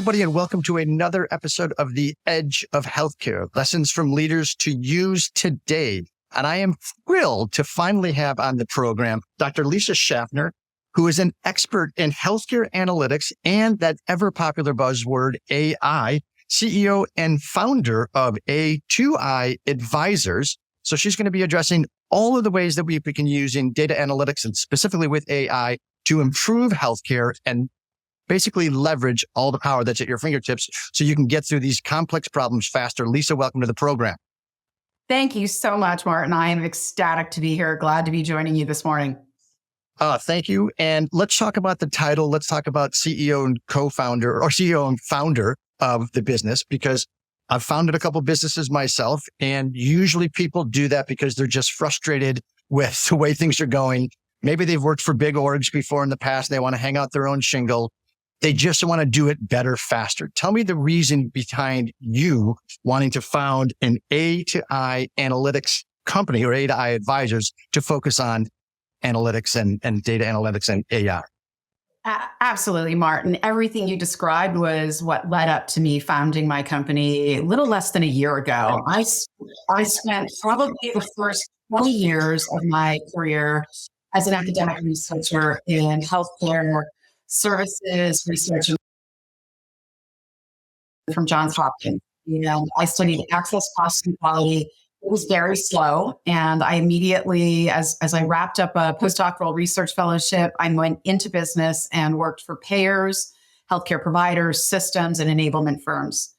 everybody, and welcome to another episode of The Edge of Healthcare, lessons from leaders to use today. And I am thrilled to finally have on the program Dr. Lisa Schaffner, who is an expert in healthcare analytics and that ever-popular buzzword AI, CEO and founder of A2I Advisors. So she's going to be addressing all of the ways that we can use in data analytics and specifically with AI to improve healthcare and basically leverage all the power that's at your fingertips so you can get through these complex problems faster. Lisa, welcome to the program. Thank you so much, Martin. I am ecstatic to be here. Glad to be joining you this morning. Thank you. And let's talk about the title. Let's talk about CEO and co-founder or CEO and founder of the business, because I've founded a couple of businesses myself. And usually people do that because they're just frustrated with the way things are going. Maybe they've worked for big orgs before in the past. They want to hang out their own shingle. They just want to do it better, faster. Tell me the reason behind you wanting to found an A to I analytics company or A to I advisors to focus on analytics and data analytics and AI. Absolutely, Martin. Everything you described was what led up to me founding my company a little less than a year ago. I spent probably the first 20 years of my career as an academic researcher in healthcare services research from Johns Hopkins. I studied access, cost, and quality. It was very slow. And I immediately, as I wrapped up a postdoctoral research fellowship, I went into business and worked for payers, healthcare providers, systems, and enablement firms.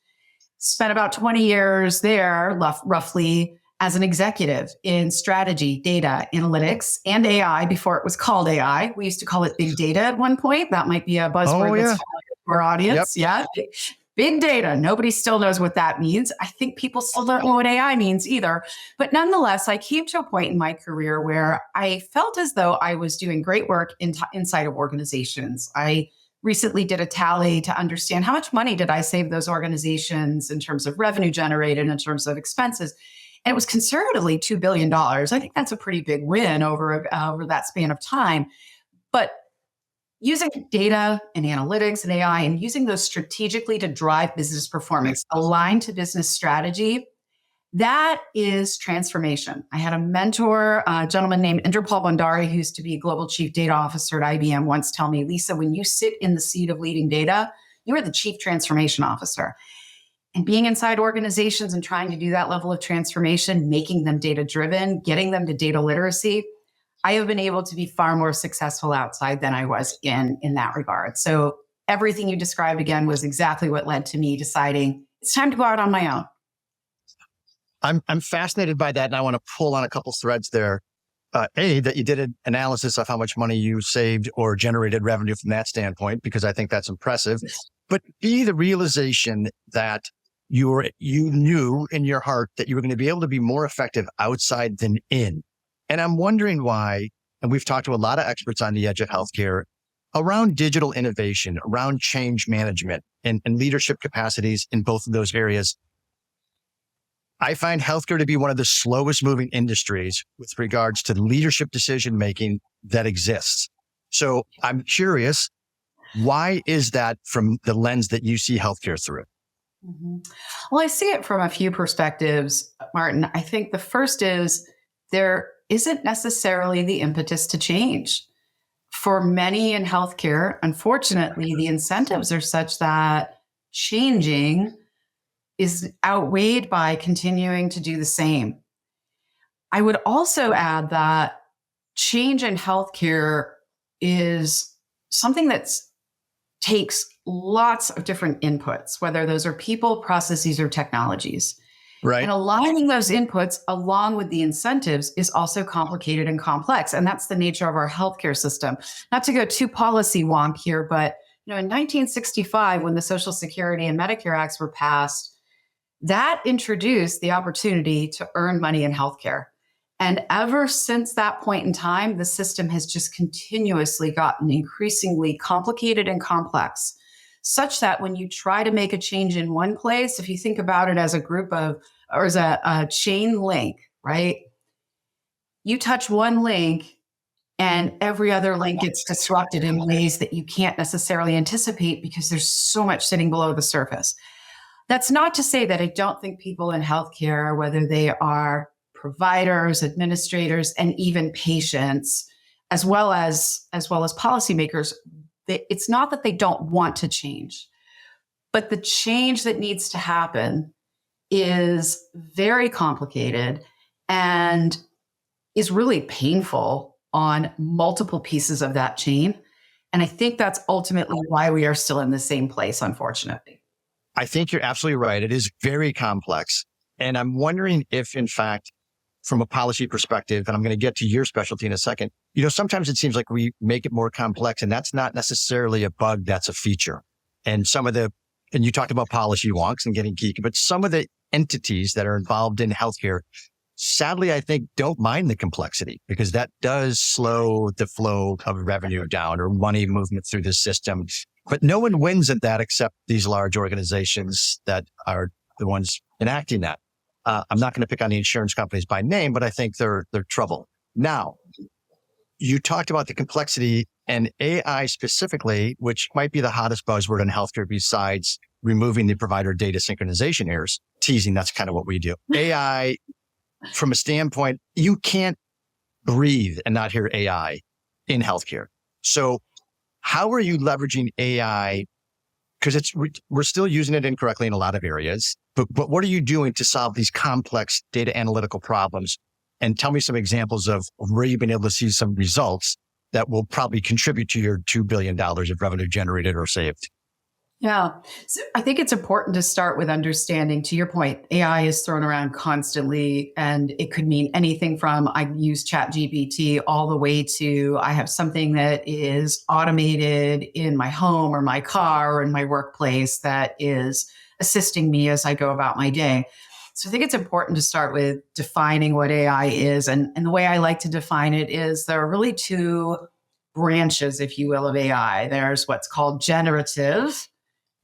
Spent about 20 years there, roughly, as an executive in strategy, data, analytics, and AI before it was called AI. We used to call it big data at one point. That might be a buzzword that's familiar to our audience. Yep. Yeah. Big data. Nobody still knows what that means. I think people still don't know what AI means either. But nonetheless, I came to a point in my career where I felt as though I was doing great work inside of organizations. I recently did a tally to understand how much money did I save those organizations in terms of revenue generated, in terms of expenses. And it was conservatively $2 billion. I think that's a pretty big win over that span of time. But using data and analytics and AI and using those strategically to drive business performance aligned to business strategy, that is transformation. I had a mentor, a gentleman named Inderpal Bhandari, who used to be global chief data officer at IBM, once tell me, Lisa, when you sit in the seat of leading data, you are the chief transformation officer. And being inside organizations and trying to do that level of transformation, making them data-driven, getting them to data literacy, I have been able to be far more successful outside than I was in that regard. So everything you described again was exactly what led to me deciding it's time to go out on my own. I'm fascinated by that, and I want to pull on a couple threads there. A, that you did an analysis of how much money you saved or generated revenue from that standpoint, because I think that's impressive. But B, the realization that you knew in your heart that you were going to be able to be more effective outside than in. And I'm wondering why, and we've talked to a lot of experts on the edge of healthcare around digital innovation, around change management and leadership capacities in both of those areas. I find healthcare to be one of the slowest moving industries with regards to leadership decision-making that exists. So I'm curious, why is that from the lens that you see healthcare through? Mm-hmm. Well, I see it from a few perspectives, Martin. I think the first is there isn't necessarily the impetus to change. For many in healthcare, unfortunately, the incentives are such that changing is outweighed by continuing to do the same. I would also add that change in healthcare is something that takes lots of different inputs, whether those are people, processes, or technologies. Right. And aligning those inputs along with the incentives is also complicated and complex. And that's the nature of our healthcare system. Not to go too policy wonk here, but in 1965, when the Social Security and Medicare Acts were passed, that introduced the opportunity to earn money in healthcare. And ever since that point in time, the system has just continuously gotten increasingly complicated and complex, such that when you try to make a change in one place, if you think about it as a group of, or as a chain link, right? You touch one link And every other link gets disrupted in ways that you can't necessarily anticipate because there's so much sitting below the surface. That's not to say that I don't think people in healthcare, whether they are providers, administrators, and even patients, as well as policymakers, it's not that they don't want to change, but the change that needs to happen is very complicated and is really painful on multiple pieces of that chain. And I think that's ultimately why we are still in the same place, unfortunately. I think you're absolutely right. It is very complex. And I'm wondering if, in fact, from a policy perspective, and I'm going to get to your specialty in a second, sometimes it seems like we make it more complex, and that's not necessarily a bug, that's a feature. And and you talked about policy wonks and getting geeky, but some of the entities that are involved in healthcare, sadly, I think don't mind the complexity because that does slow the flow of revenue down or money movement through the system. But no one wins at that except these large organizations that are the ones enacting that. I'm not going to pick on the insurance companies by name, but I think they're trouble. Now, you talked about the complexity and AI specifically, which might be the hottest buzzword in healthcare besides removing the provider data synchronization errors. Teasing, that's kind of what we do. AI, from a standpoint, you can't breathe and not hear AI in healthcare. So how are you leveraging AI? Because we're still using it incorrectly in a lot of areas, but what are you doing to solve these complex data analytical problems? And tell me some examples of where you've been able to see some results that will probably contribute to your $2 billion of revenue generated or saved. Yeah. So I think it's important to start with understanding, to your point, AI is thrown around constantly, and it could mean anything from I use ChatGPT all the way to I have something that is automated in my home or my car or in my workplace that is assisting me as I go about my day. So I think it's important to start with defining what AI is. And the way I like to define it is there are really two branches, if you will, of AI. There's what's called generative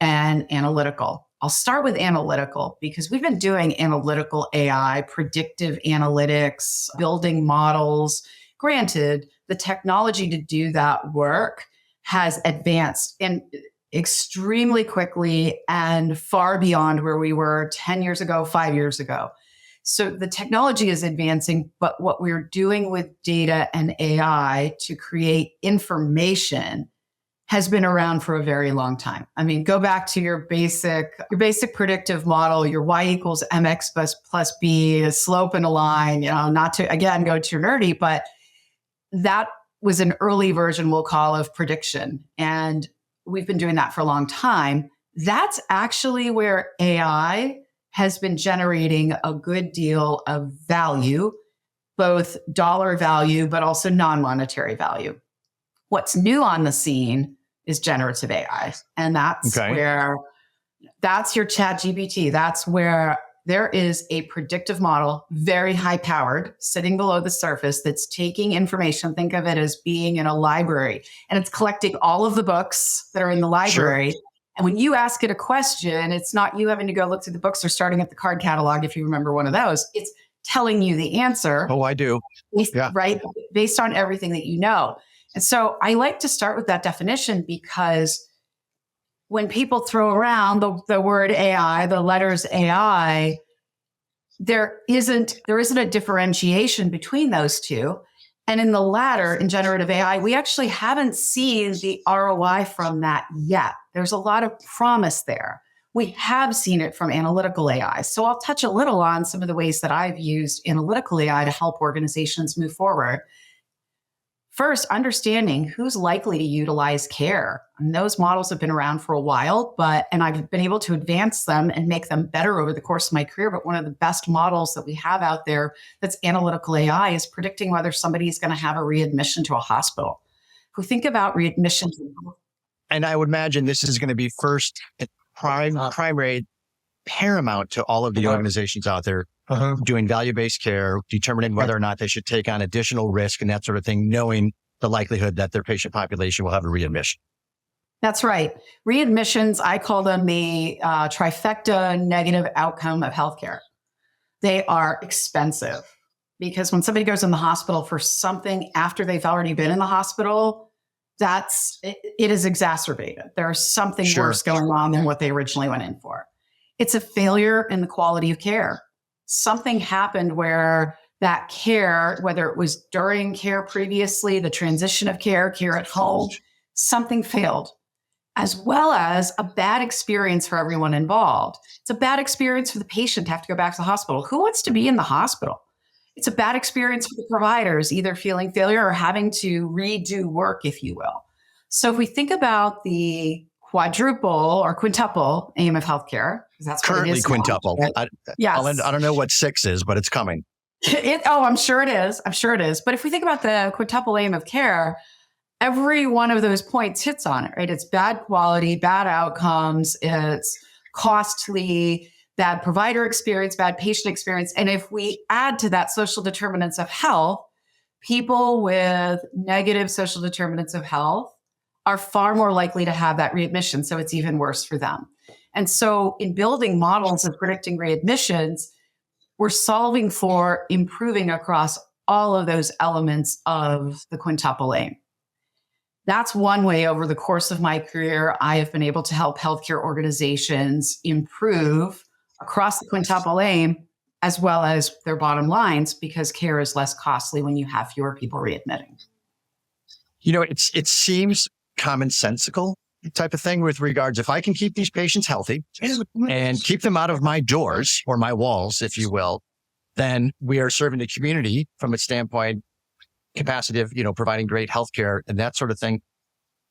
and analytical. I'll start with analytical because we've been doing analytical AI, predictive analytics, building models. Granted, the technology to do that work has advanced and extremely quickly and far beyond where we were 10 years ago, 5 years ago. So the technology is advancing, but what we're doing with data and AI to create information has been around for a very long time. I mean, go back to your basic predictive model, your y equals mx plus b, a slope and a line, not to, again, go too nerdy, but that was an early version, we'll call, of prediction. And we've been doing that for a long time. That's actually where AI has been generating a good deal of value, both dollar value, but also non-monetary value. What's new on the scene is generative AI. And that's where, that's your ChatGPT. That's where there is a predictive model, very high powered, sitting below the surface that's taking information. Think of it as being in a library, and it's collecting all of the books that are in the library. Sure. And when you ask it a question, it's not you having to go look through the books or starting at the card catalog, if you remember one of those. It's telling you the answer. Oh, I do. Right? Based on everything that you know. And so I like to start with that definition because when people throw around the word AI, the letters AI, there isn't a differentiation between those two. And in the latter, in generative AI, we actually haven't seen the ROI from that yet. There's a lot of promise there. We have seen it from analytical AI. So I'll touch a little on some of the ways that I've used analytical AI to help organizations move forward. First, understanding who's likely to utilize care. And those models have been around for a while, and I've been able to advance them and make them better over the course of my career. But one of the best models that we have out there that's analytical AI is predicting whether somebody is going to have a readmission to a hospital. If we think about readmissions. And I would imagine this is going to be first primary paramount to all of the organizations out there doing value-based care, determining whether or not they should take on additional risk and that sort of thing, knowing the likelihood that their patient population will have a readmission. That's right. Readmissions, I call them the trifecta negative outcome of healthcare. They are expensive. because when somebody goes in the hospital for something after they've already been in the hospital, it is exacerbated. There's something Sure. worse going on than what they originally went in for. It's a failure in the quality of care. Something happened where that care, whether it was during care previously, the transition of care at home, something failed, as well as a bad experience for everyone involved. It's a bad experience for the patient to have to go back to the hospital. Who wants to be in the hospital? It's a bad experience for the providers, either feeling failure or having to redo work, if you will. So if we think about the quadruple or quintuple aim of healthcare, because that's currently what it is quintuple. Now, yes. I don't know what 6 is, but it's coming. I'm sure it is. I'm sure it is. But if we think about the quintuple aim of care, every one of those points hits on it, right? It's bad quality, bad outcomes, it's costly, bad provider experience, bad patient experience. And if we add to that social determinants of health, people with negative social determinants of health are far more likely to have that readmission. So it's even worse for them. And so in building models of predicting readmissions, we're solving for improving across all of those elements of the quintuple aim. That's one way over the course of my career, I have been able to help healthcare organizations improve across the quintuple aim, as well as their bottom lines, because care is less costly when you have fewer people readmitting. It seems commonsensical type of thing with regards, if I can keep these patients healthy and keep them out of my doors or my walls, if you will, then we are serving the community from a standpoint, capacity of, providing great healthcare and that sort of thing.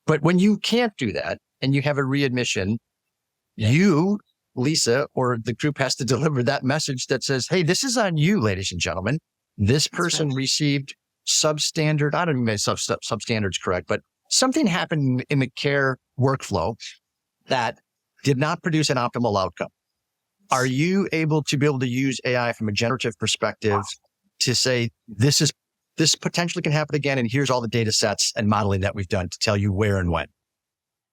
But when you can't do that and you have a readmission, you, Lisa, or the group has to deliver that message that says, hey, this is on you, ladies and gentlemen. This person received substandard, I don't even know if substandard's correct, but something happened in the care workflow that did not produce an optimal outcome. Are you able to use AI from a generative perspective to say, this potentially can happen again, and here's all the data sets and modeling that we've done to tell you where and when?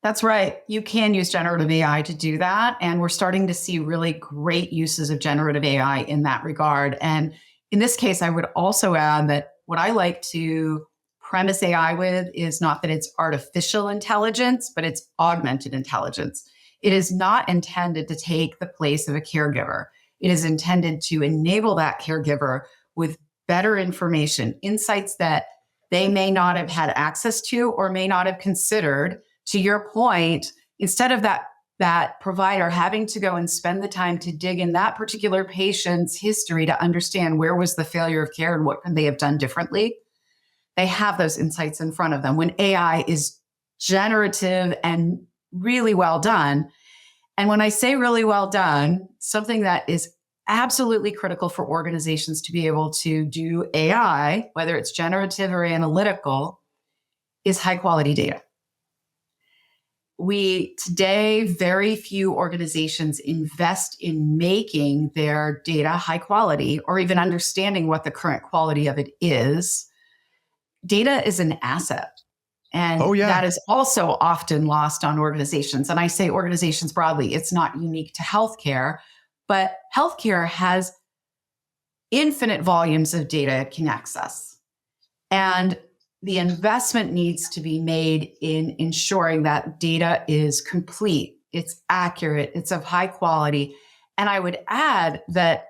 That's right. You can use generative AI to do that. And we're starting to see really great uses of generative AI in that regard. And in this case, I would also add that what I like to premise AI with is not that it's artificial intelligence, but it's augmented intelligence. It is not intended to take the place of a caregiver. It is intended to enable that caregiver with better information, insights that they may not have had access to or may not have considered. To your point, instead of that provider having to go and spend the time to dig in that particular patient's history to understand where was the failure of care and what could they have done differently, they have those insights in front of them. When AI is generative and really well done, and when I say really well done, something that is absolutely critical for organizations to be able to do AI, whether it's generative or analytical, is high quality data. Today, very few organizations invest in making their data high quality or even understanding what the current quality of it is. Data is an asset. And that is also often lost on organizations. And I say organizations broadly, it's not unique to healthcare, but healthcare has infinite volumes of data it can access. And the investment needs to be made in ensuring that data is complete, it's accurate, it's of high quality. And I would add that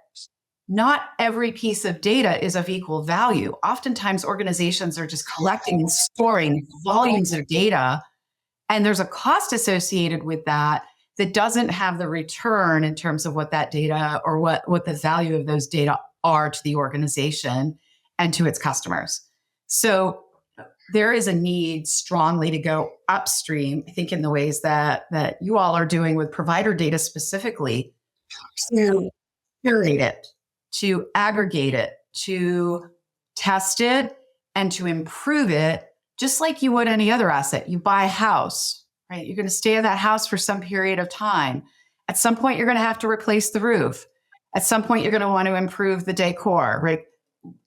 not every piece of data is of equal value. Oftentimes, organizations are just collecting and storing volumes of data, and there's a cost associated with that doesn't have the return in terms of what that data or what the value of those data are to the organization and to its customers. So there is a need strongly to go upstream, I think, in the ways that you all are doing with provider data specifically, to curate it, to aggregate it, to test it, and to improve it, just like you would any other asset. You buy a house, right? You're going to stay in that house for some period of time. At some point, you're going to have to replace the roof. At some point, you're going to want to improve the decor, right?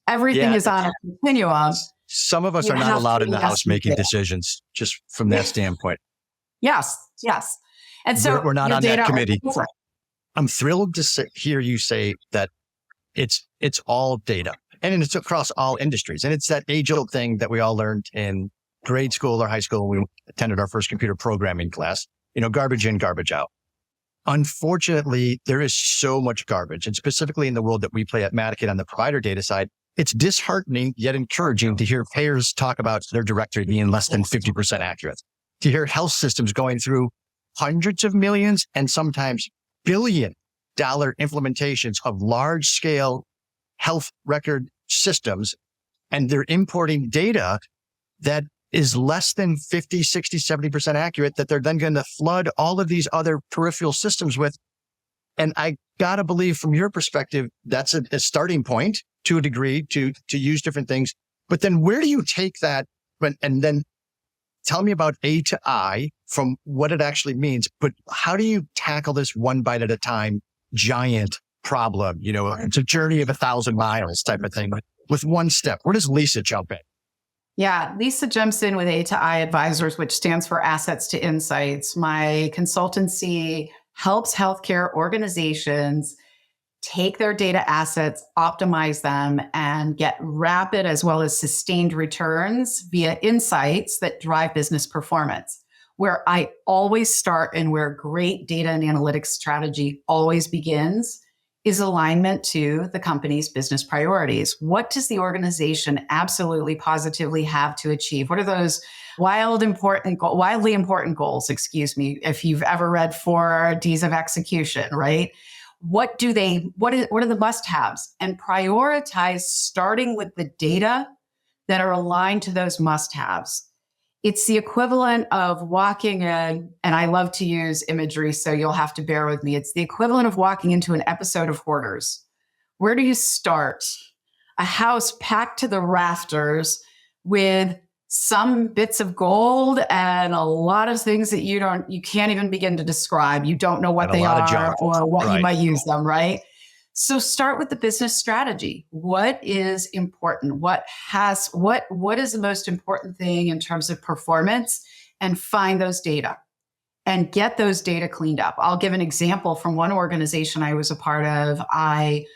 Everything is on a continuum. Some of us are not allowed in the house making decisions, just from that standpoint. Yes. And so we're not on that committee. I'm thrilled to hear you say that it's all data. And it's across all industries. And it's that age-old thing that we all learned in grade school or high school when we attended our first computer programming class, garbage in, garbage out. Unfortunately, there is so much garbage, and specifically in the world that we play at Matica on the provider data side, it's disheartening yet encouraging to hear payers talk about their directory being less than 50% accurate, to hear health systems going through hundreds of millions and sometimes $billion implementations of large scale health record systems, and they're importing data that is less than 50, 60, 70% accurate that they're then going to flood all of these other peripheral systems with. And I got to believe from your perspective, that's a starting point to a degree to use different things. But then where do you take that? And then tell me about A to I from what it actually means. But how do you tackle this one bite at a time giant problem? It's a journey of 1,000 miles type of thing with one step. Where does Lisa jump in? Yeah, Lisa jumps in with A to I Advisors, which stands for Assets to Insights. My consultancy helps healthcare organizations take their data assets, optimize them, and get rapid as well as sustained returns via insights that drive business performance. Where I always start and where great data and analytics strategy always begins is alignment to the company's business priorities. What does the organization absolutely positively have to achieve? What are those wildly important goals, if you've ever read 4 Ds of execution, right? What are the must-haves? And prioritize starting with the data that are aligned to those must-haves. It's the equivalent of walking in, and I love to use imagery, so you'll have to bear with me. It's the equivalent of walking into an episode of Hoarders. Where do you start? A house packed to the rafters with some bits of gold and a lot of things that you can't even begin to describe. You don't know what they are or what you might use them, right? So start with the business strategy. What is important? What is the most important thing in terms of performance? And find those data and get those data cleaned up. I'll give an example from one organization I was a part of. I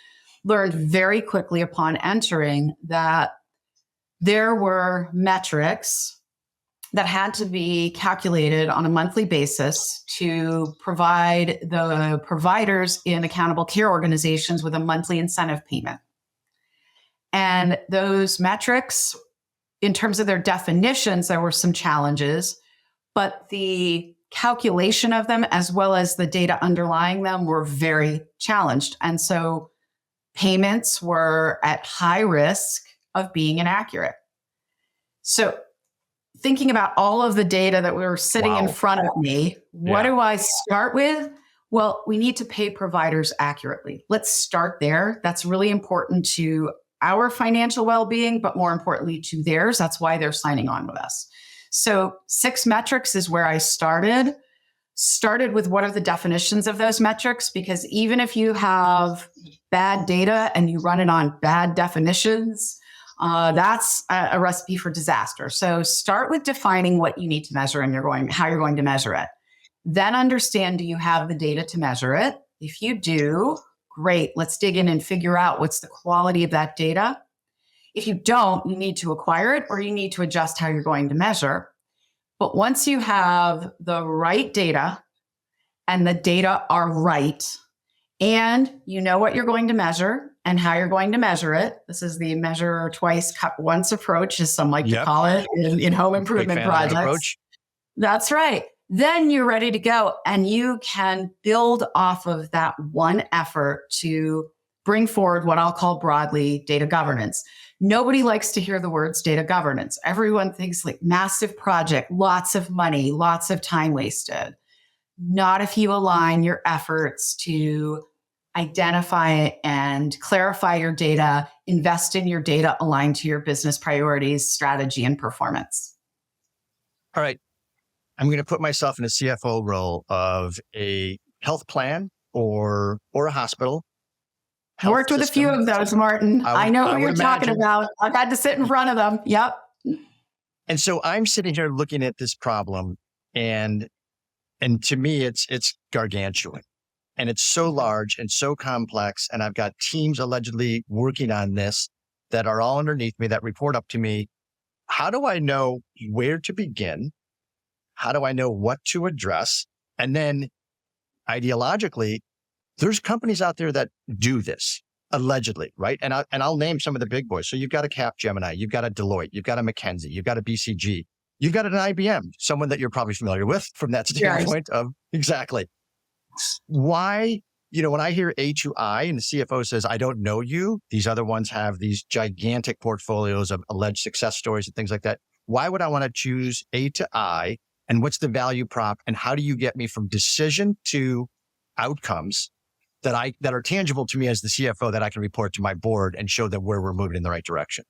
learned very quickly upon entering that there were metrics that had to be calculated on a monthly basis to provide the providers in accountable care organizations with a monthly incentive payment. And those metrics, in terms of their definitions, there were some challenges, but the calculation of them as well as the data underlying them were very challenged. And so payments were at high risk of being inaccurate. So thinking about all of the data that were sitting in front of me, what do I start with? Well, we need to pay providers accurately. Let's start there. That's really important to our financial well-being, but more importantly to theirs. That's why they're signing on with us. So 6 metrics is where I started. Started with what are the definitions of those metrics? Because even if you have bad data and you run it on bad definitions, that's a recipe for disaster. So start with defining what you need to measure and how you're going to measure it. Then understand, do you have the data to measure it? If you do, great. Let's dig in and figure out what's the quality of that data. If you don't, you need to acquire it or you need to adjust how you're going to measure. But once you have the right data and the data are right, and you know what you're going to measure and how you're going to measure it. This is the measure twice, cut once approach, as some like to call it in home improvement projects. That's right. Then you're ready to go and you can build off of that one effort to bring forward what I'll call broadly data governance. Nobody likes to hear the words data governance. Everyone thinks like massive project, lots of money, lots of time wasted. Not if you align your efforts to identify and clarify your data, invest in your data aligned to your business priorities, strategy, and performance. All right. I'm going to put myself in a CFO role of a health plan or a hospital. I worked with a few of those, Martin. I know who you're talking about. I've had to sit in front of them. Yep. And so I'm sitting here looking at this problem, and to me, it's gargantuan. And it's so large and so complex. And I've got teams allegedly working on this that are all underneath me that report up to me. How do I know where to begin? How do I know what to address? And then ideologically, there's companies out there that do this allegedly, right? And I'll name some of the big boys. So you've got a Capgemini, you've got a Deloitte, you've got a McKinsey, you've got a BCG, you've got an IBM, someone that you're probably familiar with from that standpoint of exactly. Why, when I hear A to I and the CFO says, I don't know you, these other ones have these gigantic portfolios of alleged success stories and things like that. Why would I want to choose A to I? And what's the value prop? And how do you get me from decision to outcomes that are tangible to me as the CFO that I can report to my board and show that we're moving in the right direction?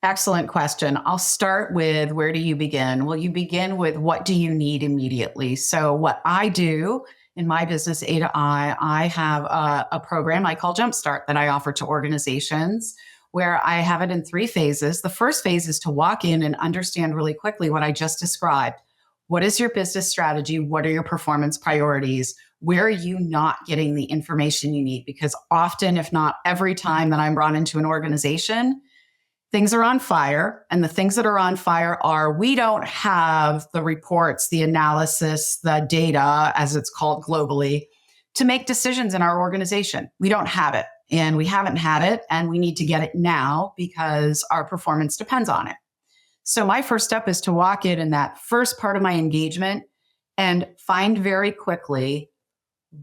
Excellent question. I'll start with where do you begin? Well, you begin with what do you need immediately? So what I do in my business, A to I have a program I call Jumpstart that I offer to organizations where I have it in 3 phases. The first phase is to walk in and understand really quickly what I just described. What is your business strategy? What are your performance priorities? Where are you not getting the information you need? Because often, if not every time that I'm brought into an organization, things are on fire. And the things that are on fire are we don't have the reports, the analysis, the data, as it's called globally, to make decisions in our organization. We don't have it. And we haven't had it. And we need to get it now because our performance depends on it. So my first step is to walk in that first part of my engagement and find very quickly,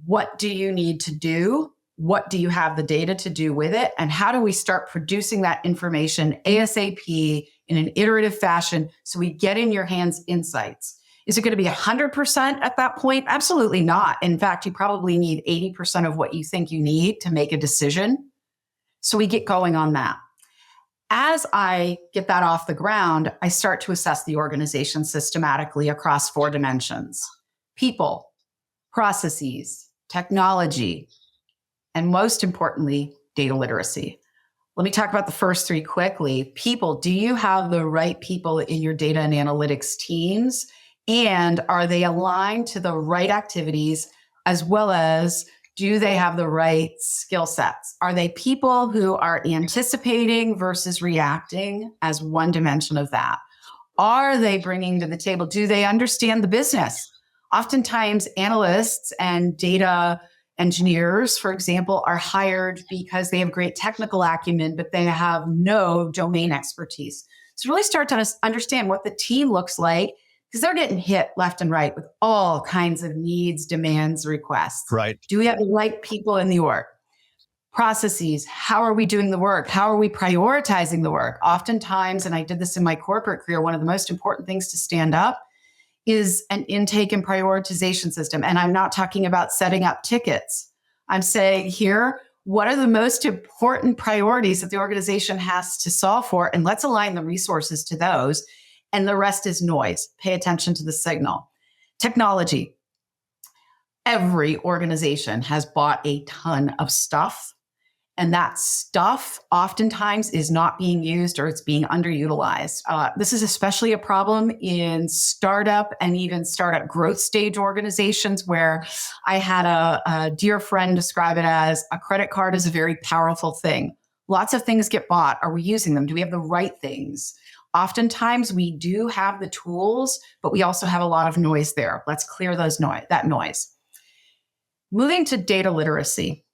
what do you need to do? What do you have the data to do with it? And how do we start producing that information ASAP in an iterative fashion so we get in your hands insights? Is it going to be 100% at that point? Absolutely not. In fact, you probably need 80% of what you think you need to make a decision. So we get going on that. As I get that off the ground, I start to assess the organization systematically across 4 dimensions: people, processes, technology, and most importantly, data literacy. Let me talk about the first 3 quickly. People, do you have the right people in your data and analytics teams? And are they aligned to the right activities, as well as do they have the right skill sets? Are they people who are anticipating versus reacting as one dimension of that? Are they bringing to the table? Do they understand the business? Oftentimes, analysts and data engineers, for example, are hired because they have great technical acumen, but they have no domain expertise. So really start to understand what the team looks like, because they're getting hit left and right with all kinds of needs, demands, requests. Right. Do we have the right people in the org? Processes, how are we doing the work? How are we prioritizing the work? Oftentimes, and I did this in my corporate career, one of the most important things to stand up is an intake and prioritization system. And I'm not talking about setting up tickets. I'm saying here, what are the most important priorities that the organization has to solve for? And let's align the resources to those. And the rest is noise. Pay attention to the signal. Technology. Every organization has bought a ton of stuff. And that stuff oftentimes is not being used or it's being underutilized. This is especially a problem in startup and even startup growth stage organizations, where I had a dear friend describe it as a credit card is a very powerful thing. Lots of things get bought. Are we using them? Do we have the right things? Oftentimes we do have the tools, but we also have a lot of noise there. Let's clear that noise. Moving to data literacy.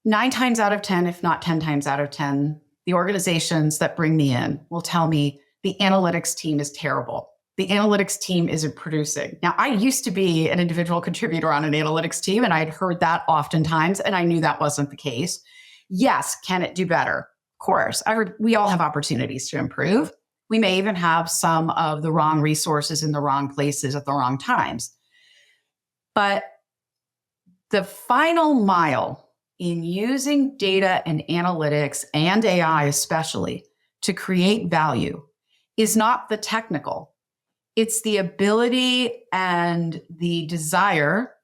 9 times out of 10, if not 10 times out of 10, the organizations that bring me in will tell me the analytics team is terrible. The analytics team isn't producing. Now, I used to be an individual contributor on an analytics team, and I'd heard that oftentimes, and I knew that wasn't the case. Yes, can it do better? Of course, we all have opportunities to improve. We may even have some of the wrong resources in the wrong places at the wrong times. But the final mile in using data and analytics and AI especially to create value is not the technical. It's the ability and the desire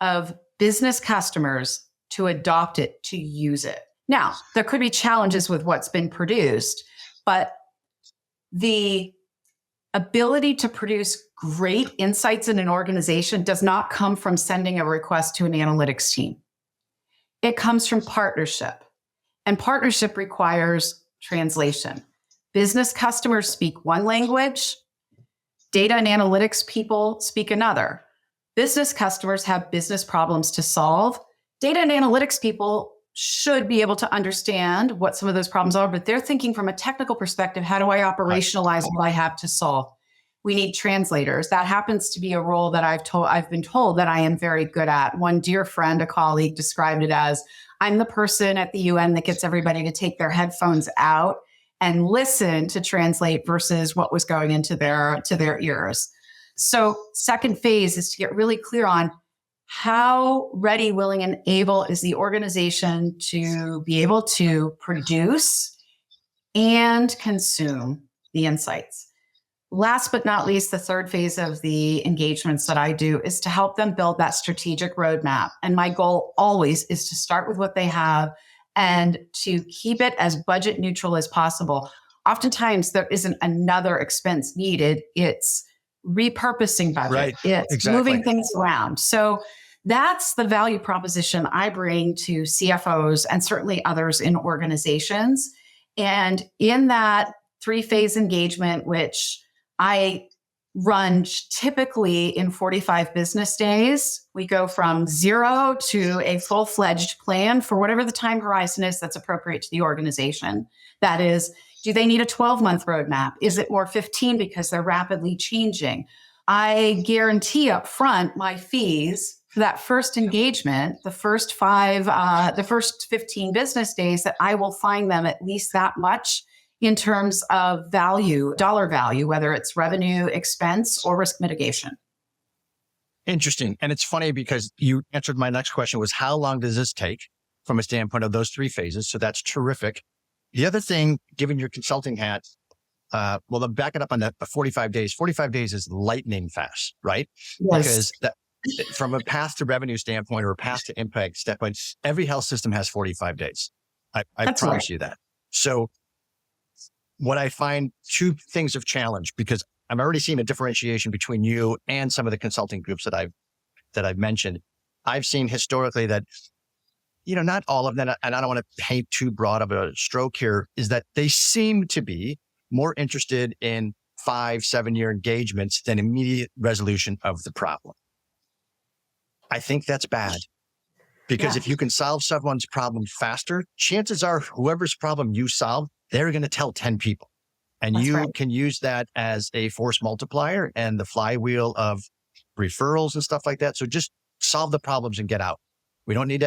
of business customers to adopt it, to use it. Now, there could be challenges with what's been produced, but the ability to produce great insights in an organization does not come from sending a request to an analytics team. It comes from partnership. And partnership requires translation. Business customers speak one language, data and analytics people speak another. Business customers have business problems to solve. Data and analytics people should be able to understand what some of those problems are, but they're thinking from a technical perspective, how do I operationalize what I have to solve? We need translators. That happens to be a role that I've been told that I am very good at. One dear friend, a colleague, described it as, I'm the person at the UN that gets everybody to take their headphones out and listen to translate versus what was going into their ears. So second phase is to get really clear on how ready, willing, and able is the organization to be able to produce and consume the insights. Last but not least, the third phase of the engagements that I do is to help them build that strategic roadmap. And my goal always is to start with what they have and to keep it as budget neutral as possible. Oftentimes, there isn't another expense needed. It's repurposing budget. Right. It's Exactly. moving things around. So that's the value proposition I bring to CFOs and certainly others in organizations. And in that three-phase engagement, which I run typically in 45 business days, we go from zero to a full-fledged plan for whatever the time horizon is that's appropriate to the organization. That is, do they need a 12-month roadmap? Is it more 15 because they're rapidly changing? I guarantee up front my fees for that first engagement, the first 15 business days, that I will find them at least that much in terms of value, dollar value, whether it's revenue, expense, or risk mitigation. Interesting. And it's funny because you answered my next question was, how long does this take from a standpoint of those three phases? So that's terrific. The other thing, given your consulting hat, well, then back it up on the 45 days. 45 days is lightning fast, right? Yes. Because from a path to revenue standpoint or a path to impact standpoint, every health system has 45 days. I promise you that. So what I find, two things of challenge, because I'm already seeing a differentiation between you and some of the consulting groups that I've mentioned. I've seen historically that, not all of them, and I don't want to paint too broad of a stroke here, is that they seem to be more interested in 5-7 year engagements than immediate resolution of the problem. I think that's bad, because if you can solve someone's problem faster, chances are whoever's problem you solve, they're going to tell 10 people. And That's you right. can use that as a force multiplier and the flywheel of referrals and stuff like that. So just solve the problems and get out. We don't need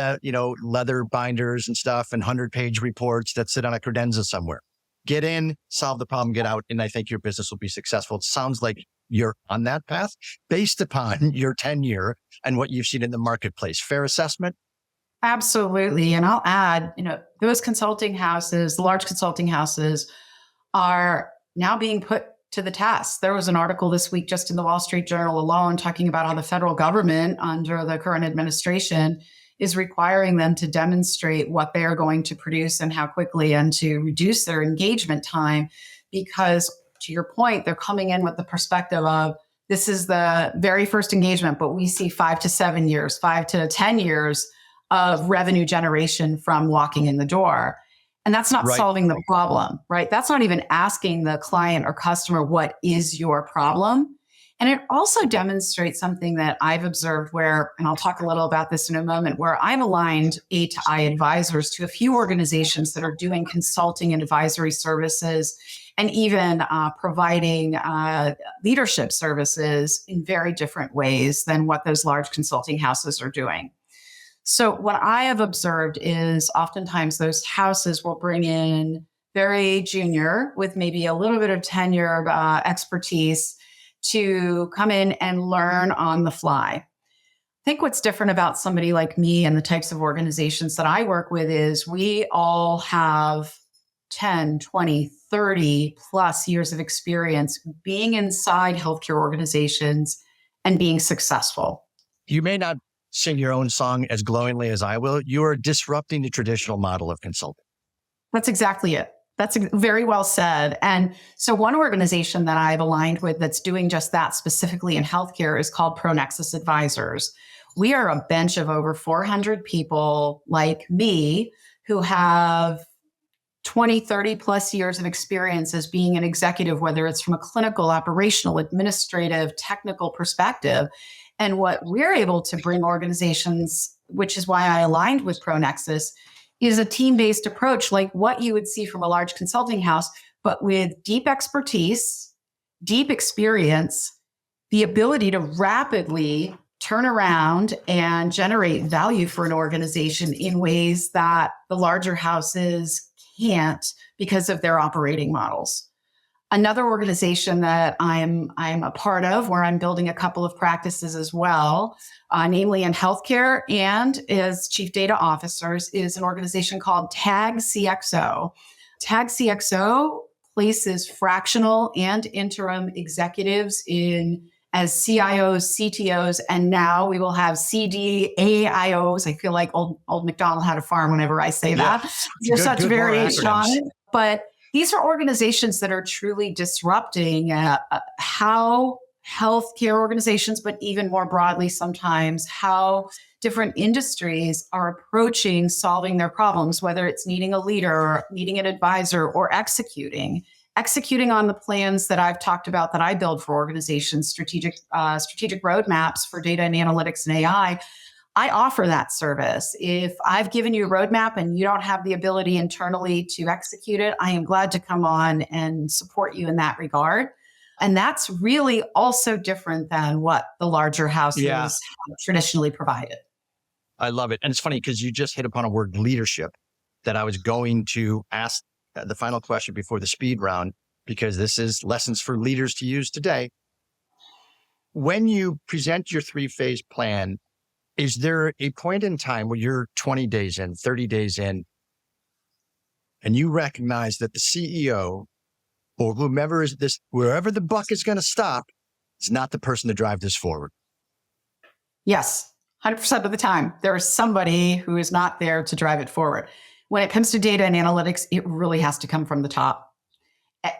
leather binders and stuff and 100-page reports that sit on a credenza somewhere. Get in, solve the problem, get out. And I think your business will be successful. It sounds like you're on that path based upon your tenure and what you've seen in the marketplace. Fair assessment? Absolutely. And I'll add, those consulting houses, the large consulting houses, are now being put to the test. There was an article this week just in the Wall Street Journal alone talking about how the federal government under the current administration is requiring them to demonstrate what they are going to produce and how quickly, and to reduce their engagement time, because to your point, they're coming in with the perspective of, this is the very first engagement, but we see 5 to 7 years, 5 to 10 years of revenue generation from walking in the door. And that's not solving the problem, right? That's not even asking the client or customer, what is your problem? And it also demonstrates something that I've observed where, and I'll talk a little about this in a moment, where I've aligned A to I advisors to a few organizations that are doing consulting and advisory services, and even providing leadership services in very different ways than what those large consulting houses are doing. So what I have observed is oftentimes those houses will bring in very junior with maybe a little bit of tenure expertise to come in and learn on the fly. I think what's different about somebody like me and the types of organizations that I work with is we all have 10, 20, 30 plus years of experience being inside healthcare organizations and being successful. You may not sing your own song as glowingly as I will. You are disrupting the traditional model of consulting. That's exactly it. That's very well said. And so one organization that I've aligned with that's doing just that specifically in healthcare is called ProNexus Advisors. We are a bench of over 400 people like me who have 20, 30 plus years of experience as being an executive, whether it's from a clinical, operational, administrative, technical perspective. And what we're able to bring organizations, which is why I aligned with ProNexus, is a team-based approach like what you would see from a large consulting house, but with deep expertise, deep experience, the ability to rapidly turn around and generate value for an organization in ways that the larger houses can't because of their operating models. Another organization that I'm a part of, where I'm building a couple of practices as well, namely in healthcare and as chief data officers, is an organization called Tag CXO. Tag CXO places fractional and interim executives in as CIOs, CTOs, and now we will have CDAIOs. I feel like old McDonald had a farm whenever I say that. There's such variation on it. But these are organizations that are truly disrupting how healthcare organizations, but even more broadly, sometimes how different industries are approaching solving their problems, whether it's needing a leader, or needing an advisor, or executing on the plans that I've talked about that I build for organizations, strategic roadmaps for data and analytics and AI. I offer that service. If I've given you a roadmap and you don't have the ability internally to execute it, I am glad to come on and support you in that regard. And that's really also different than what the larger houses have traditionally provided. I love it. And it's funny because you just hit upon a word, leadership, that I was going to ask the final question before the speed round, because this is lessons for leaders to use today. When you present your 3-phase plan, is there a point in time where you're 20 days in, 30 days in, and you recognize that the CEO or whomever is this, wherever the buck is going to stop, is not the person to drive this forward? Yes, 100% of the time, there is somebody who is not there to drive it forward. When it comes to data and analytics, it really has to come from the top.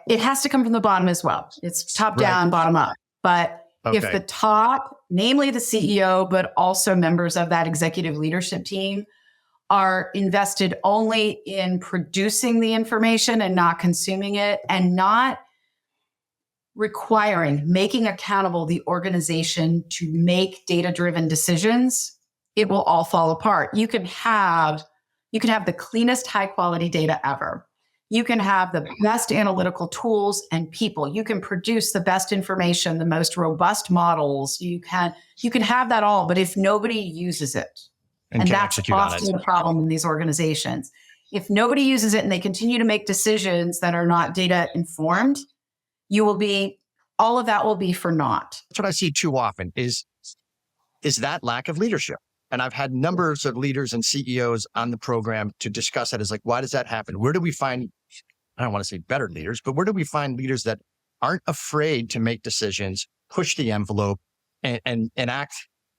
It has to come from the bottom as well. It's top down, bottom up. But if the top, namely the CEO, but also members of that executive leadership team, are invested only in producing the information and not consuming it, and not making accountable the organization to make data-driven decisions, it will all fall apart. You can have the cleanest, high-quality data ever. You can have the best analytical tools and people. You can produce the best information, the most robust models. You can have that all, but if nobody uses it, and that's often the problem in these organizations. If nobody uses it and they continue to make decisions that are not data informed, all of that will be for naught. That's what I see too often is that lack of leadership. And I've had numbers of leaders and CEOs on the program to discuss that. Is like, why does that happen? Where do we find, I don't want to say better leaders, but where do we find leaders that aren't afraid to make decisions, push the envelope, and act?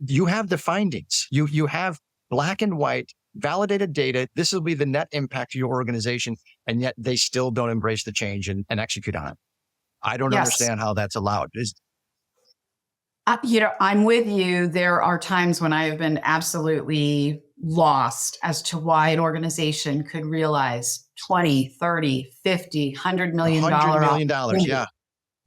You have the findings. You have black and white, validated data. This will be the net impact to your organization. And yet they still don't embrace the change and execute on it. I don't understand how that's allowed. I'm with you. There are times when I have been absolutely lost as to why an organization could realize 20, 30, 50, $100 million. $100 million, yeah.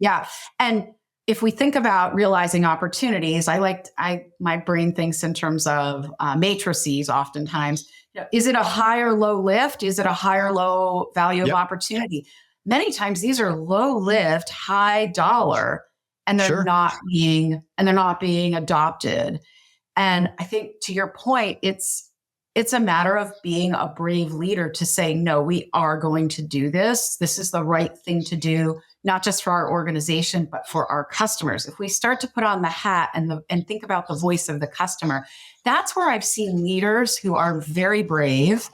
Yeah. And if we think about realizing opportunities, my brain thinks in terms of matrices oftentimes. Is it a high or low lift? Is it a high or low value of opportunity? Many times these are low lift, high dollar, and they're not being adopted. And I think to your point, it's a matter of being a brave leader to say, no, we are going to do this. This is the right thing to do, not just for our organization, but for our customers. If we start to put on the hat and think about the voice of the customer, that's where I've seen leaders who are very brave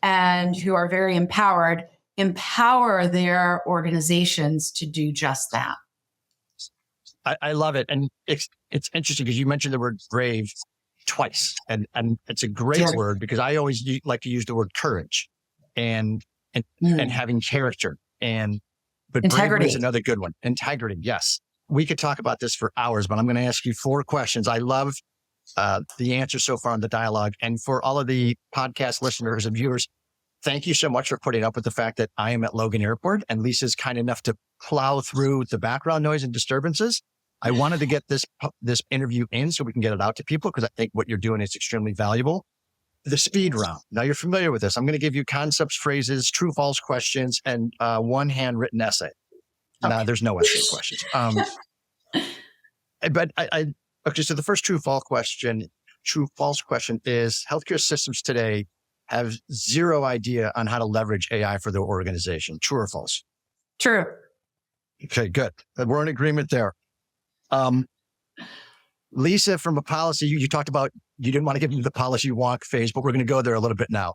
and who are very empower their organizations to do just that. I love it. And it's interesting because you mentioned the word brave twice. And it's a great word because I always like to use the word courage and having character. But integrity bravery is another good one. Integrity, yes. We could talk about this for hours, but I'm going to ask you 4 questions. I love the answers so far in the dialogue. And for all of the podcast listeners and viewers, thank you so much for putting up with the fact that I am at Logan Airport and Lisa's kind enough to plow through the background noise and disturbances. I wanted to get this interview in so we can get it out to people because I think what you're doing is extremely valuable. The speed round. Now you're familiar with this. I'm going to give you concepts, phrases, true, false questions, and one handwritten essay. Okay. No, there's no essay questions. But okay. So the first true, false question is healthcare systems today have zero idea on how to leverage AI for their organization. True or false? True. Okay, good. We're in agreement there. Lisa, from a policy, you talked about you didn't want to get into the policy wonk phase, but we're going to go there a little bit now.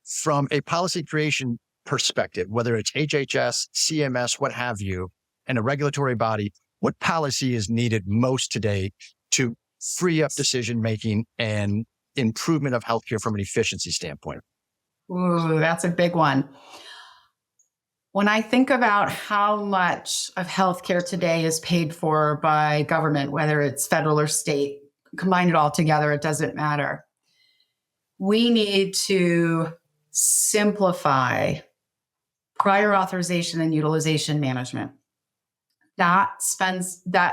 From a policy creation perspective, whether it's HHS, CMS, what have you, and a regulatory body, what policy is needed most today to free up decision-making and improvement of healthcare from an efficiency standpoint? Ooh, that's a big one. When I think about how much of healthcare today is paid for by government, whether it's federal or state, combine it all together, it doesn't matter. We need to simplify prior authorization and utilization management. That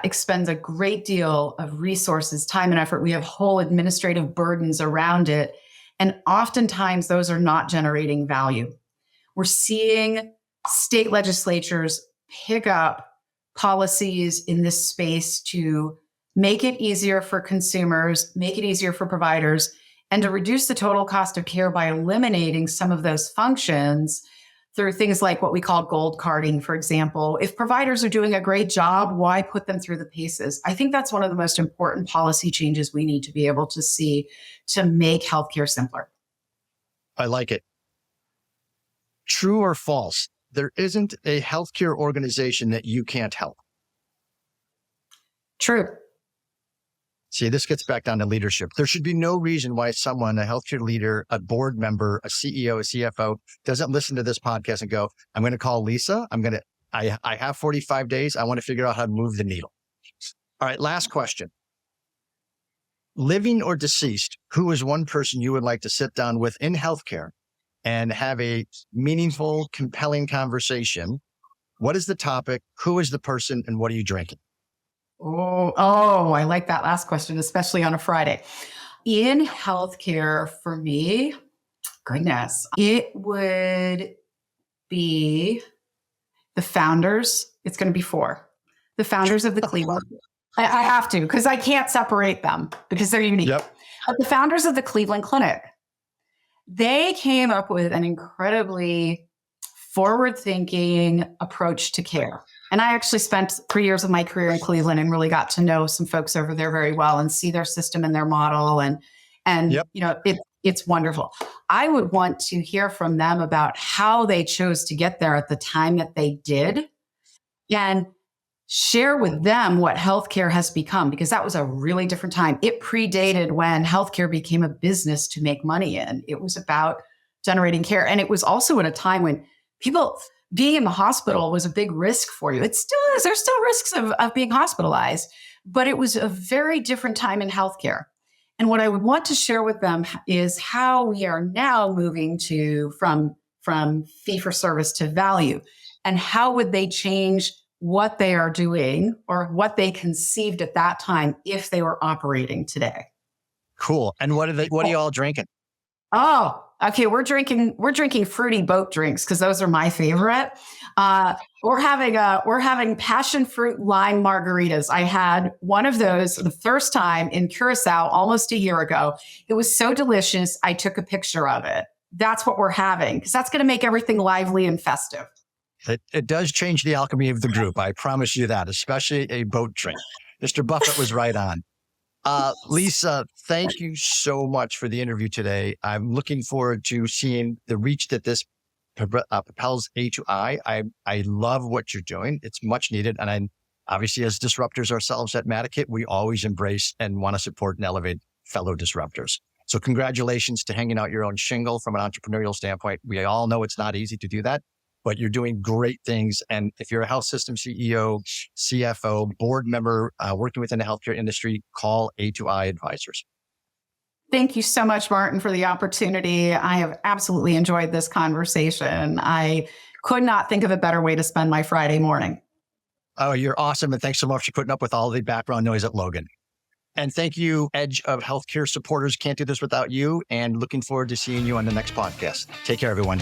expends a great deal of resources, time, and effort. We have whole administrative burdens around it. And oftentimes those are not generating value. We're seeing state legislatures pick up policies in this space to make it easier for consumers, make it easier for providers, and to reduce the total cost of care by eliminating some of those functions through things like what we call gold carding, for example. If providers are doing a great job, why put them through the paces? I think that's one of the most important policy changes we need to be able to see to make healthcare simpler. I like it. True or false? There isn't a healthcare organization that you can't help. True. See, this gets back down to leadership. There should be no reason why someone, a healthcare leader, a board member, a CEO, a CFO, doesn't listen to this podcast and go, I'm going to call Lisa. I have 45 days. I want to figure out how to move the needle. All right. Last question. Living or deceased, who is one person you would like to sit down with in healthcare and have a meaningful, compelling conversation? What is the topic? Who is the person? And what are you drinking? Oh, I like that last question, especially on a Friday. In healthcare, for me, goodness, it would be the founders. It's going to be 4. The founders of the Cleveland. I have to, because I can't separate them because they're unique. Yep. But the founders of the Cleveland Clinic, they came up with an incredibly forward-thinking approach to care. And I actually spent 3 years of my career in Cleveland and really got to know some folks over there very well and see their system and their model. And yep. You know, it's wonderful. I would want to hear from them about how they chose to get there at the time that they did and share with them what healthcare has become, because that was a really different time. It predated when healthcare became a business to make money in. It was about generating care. And it was also at a time when people being in the hospital was a big risk for you. It still is. There's still risks of being hospitalized, but it was a very different time in healthcare. And what I would want to share with them is how we are now moving from fee for service to value, and how would they change what they are doing or what they conceived at that time if they were operating today. Cool. And what are you all drinking? Oh, okay. We're drinking fruity boat drinks because those are my favorite. We're having passion fruit lime margaritas. I had one of those the first time in Curacao almost a year ago. It was so delicious. I took a picture of it. That's what we're having because that's going to make everything lively and festive. It does change the alchemy of the group. I promise you that, especially a boat drink. Mr. Buffett was right on. Lisa, thank you so much for the interview today. I'm looking forward to seeing the reach that this propels A to I. I love what you're doing. It's much needed. And obviously, as disruptors ourselves at Matikit, we always embrace and want to support and elevate fellow disruptors. So congratulations to hanging out your own shingle from an entrepreneurial standpoint. We all know it's not easy to do that, but you're doing great things. And if you're a health system CEO, CFO, board member, working within the healthcare industry, call A2I Advisors. Thank you so much, Martin, for the opportunity. I have absolutely enjoyed this conversation. I could not think of a better way to spend my Friday morning. Oh, you're awesome. And thanks so much for putting up with all the background noise at Logan. And thank you, Edge of Healthcare supporters. Can't do this without you. And looking forward to seeing you on the next podcast. Take care, everyone.